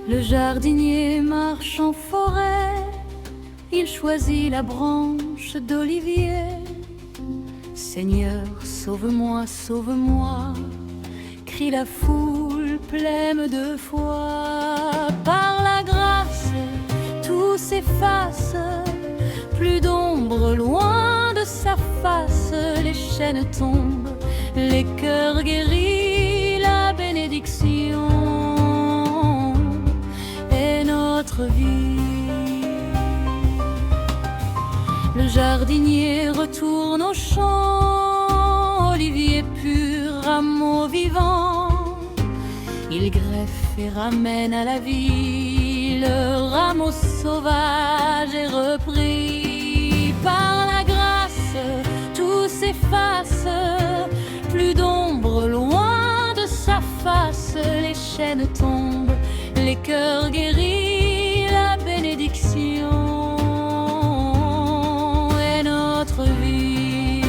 Le jardinier marche en forêt, il choisit la branche d'olivier. Seigneur, sauve-moi, sauve-moi, crie la foule pleine de foi. Par la grâce, tout s'efface, plus d'ombre loin de sa face. Les chaînes tombent, les cœurs guéris, la bénédiction est notre vie. Le jardinier retourne au champ, olivier pur, rameau vivant. Il greffe et ramène à la vie, le rameau sauvage est repris. Par la grâce, tout s'efface, plus d'ombre loin de sa face. Les chaînes tombent, les cœurs guéris, la bénédiction est notre vie.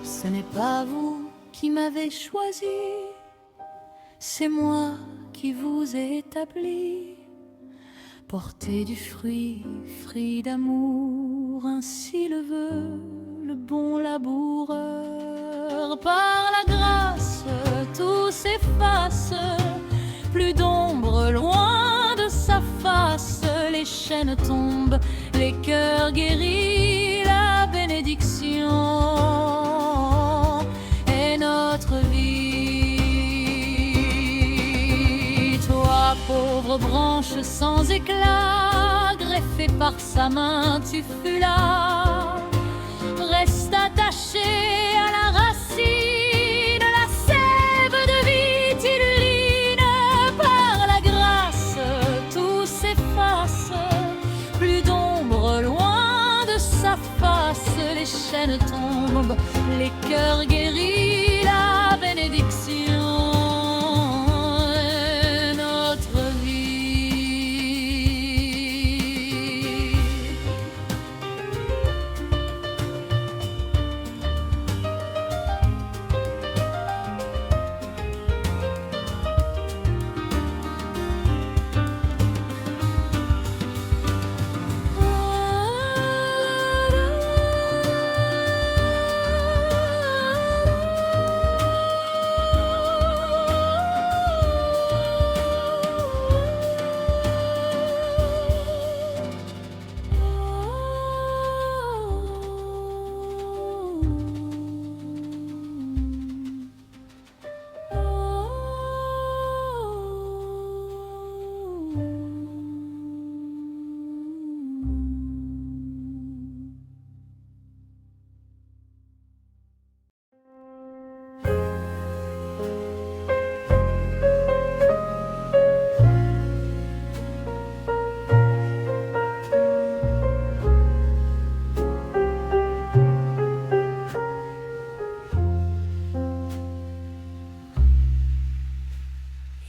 Ce n'est pas vous qui m'avez choisi, c'est moi qui vous ai établi. Portez du fruit, fruit d'amour, ainsi le veut le bon laboureur. Par la grâce, tout s'efface, plus d'ombre loin de sa face. Les chaînes tombent, les cœurs guéris, la bénédiction est notre vie. Toi, pauvre branche sans éclat, greffée par sa main, tu fus là. Reste attaché à la racine, la sève de vie t'illumine. Par la grâce, tout s'efface, plus d'ombre loin de sa face. Les chaînes tombent, les cœurs guéris, la bénédiction est notre vie.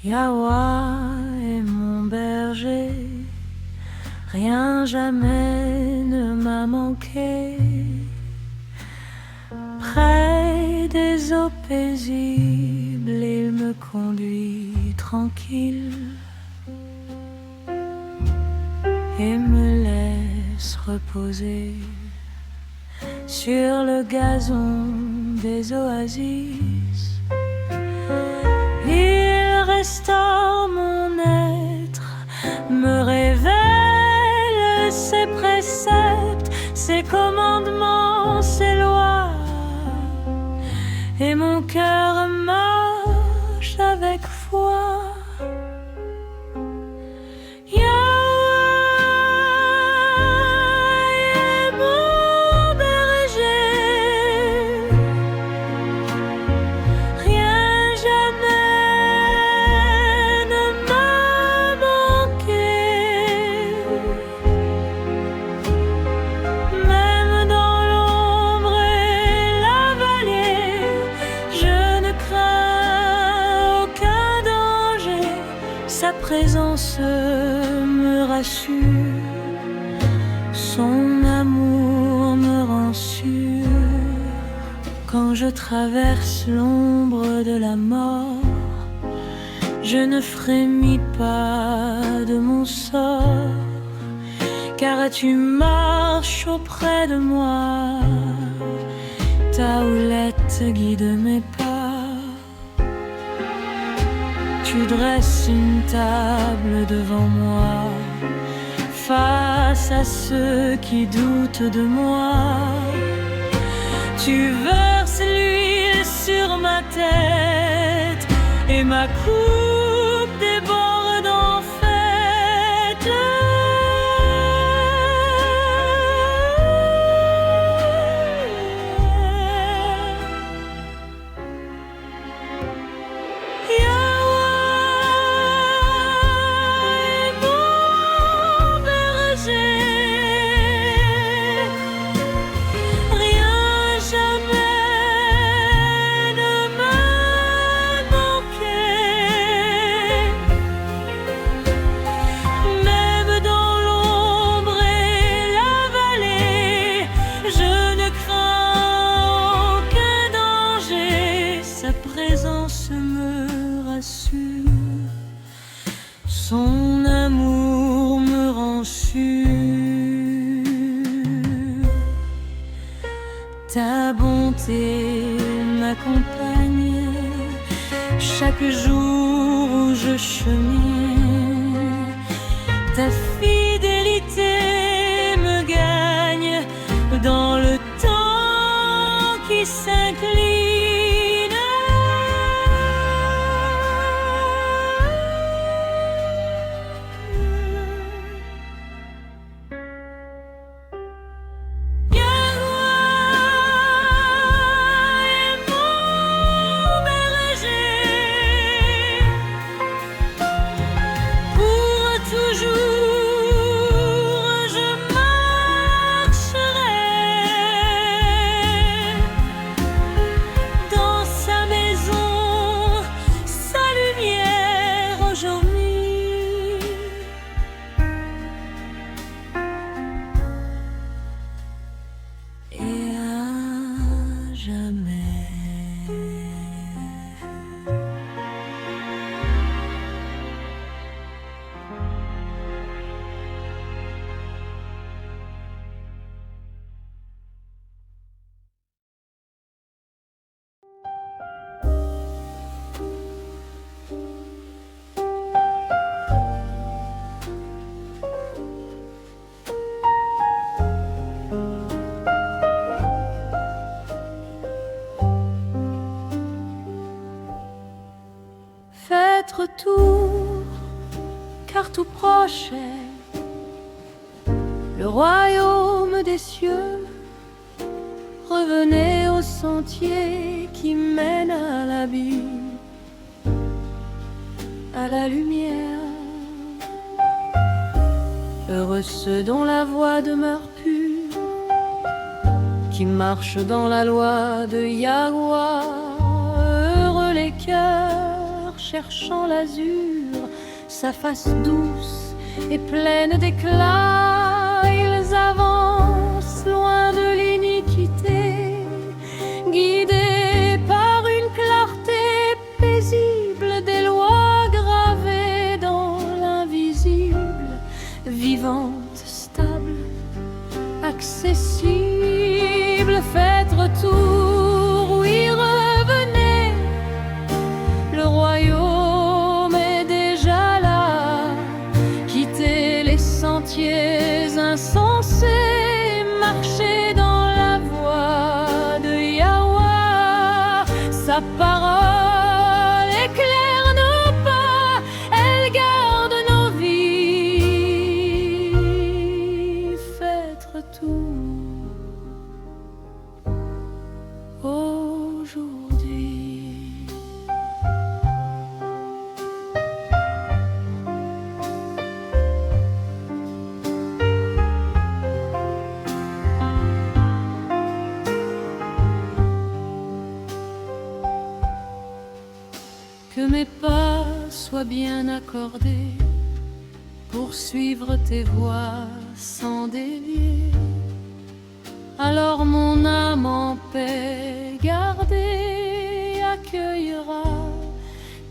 Yahwa est mon berger, rien jamais ne m'a manqué. Près des eaux paisibles, il me conduit tranquille et me laisse reposer sur le gazon des oasis. Il restaure mon être, me révèle ses préceptes, ses commandements, ses lois, et mon cœur marche avec foi. présence me rassure, son amour me rend sûr. Quand je traverse l'ombre de la mort, je ne frémis pas de mon sort, car tu marches auprès de moi, ta houlette guide mes pas. Tu dresses une table devant moi, face à ceux qui doutent de moi. Tu verses l'huile sur ma tête et ma coupe déborde en fête. Son amour me rend sûr, ta bonté m'accompagne chaque jour où je chemine, ta fidélité me gagne dans le temps qui s'incline. Retour, car tout proche est le royaume des cieux. Revenez au sentier qui mène à l'abîme, à la lumière. Heureux ceux dont la voix demeure pure, qui marchent dans la loi de Yahweh. Heureux les cœurs cherchant l'azur, sa face douce et pleine d'éclat. Ils avancent loin de l'iniquité, guidés par une clarté paisible des lois gravées dans l'invisible, vivantes, stables, accessibles. Faites retour, oui, revenez, le royaume est déjà là. Quittez les sentiers insensés, marchez dans la voie de Yahweh. Sa parole est claire. que mes pas soient bien accordés pour suivre tes voies sans dévier. Alors mon âme en paix gardée accueillera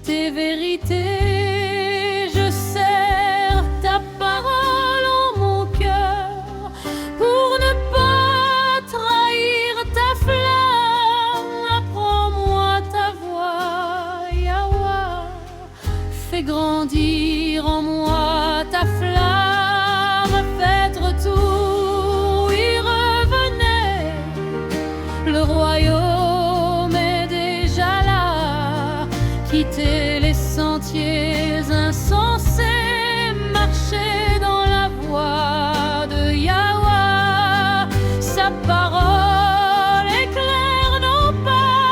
tes vérités. Je serre ta parole en mon cœur pour ne pas trahir ta flamme. Apprends-moi ta voix, Yahweh. Fais grandir en moi ta flamme. Faites retour, y revenez. Le royaume est déjà là. Quittez les sentiers insensés, marchez dans la voie de Yahweh. Sa parole éclaire nos pas,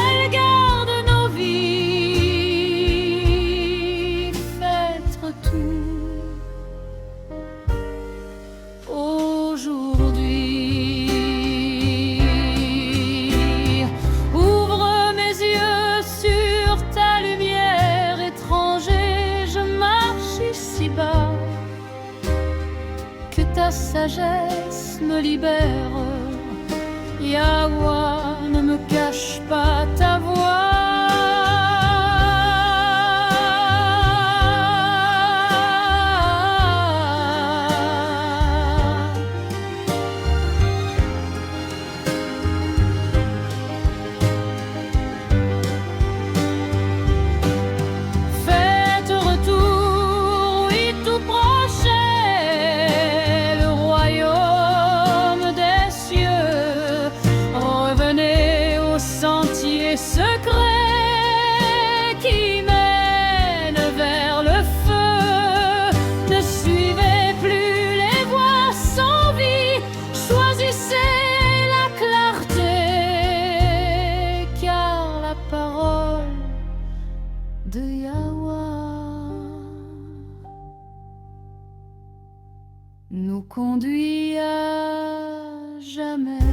elle garde nos vies. Faites retour aujourd'hui. Ouvre mes yeux sur ta lumière, étranger, je marche ici-bas. Que ta sagesse me libère, Yahweh, ne me cache pas ta voix. Faites retour, oui, tout proche est le royaume des cieux. Revenez au sentier secret qui mène vers le feu. Ne suivez plus les voies sans vie, choisissez la clarté, car la parole de Yahweh nous conduit à jamais.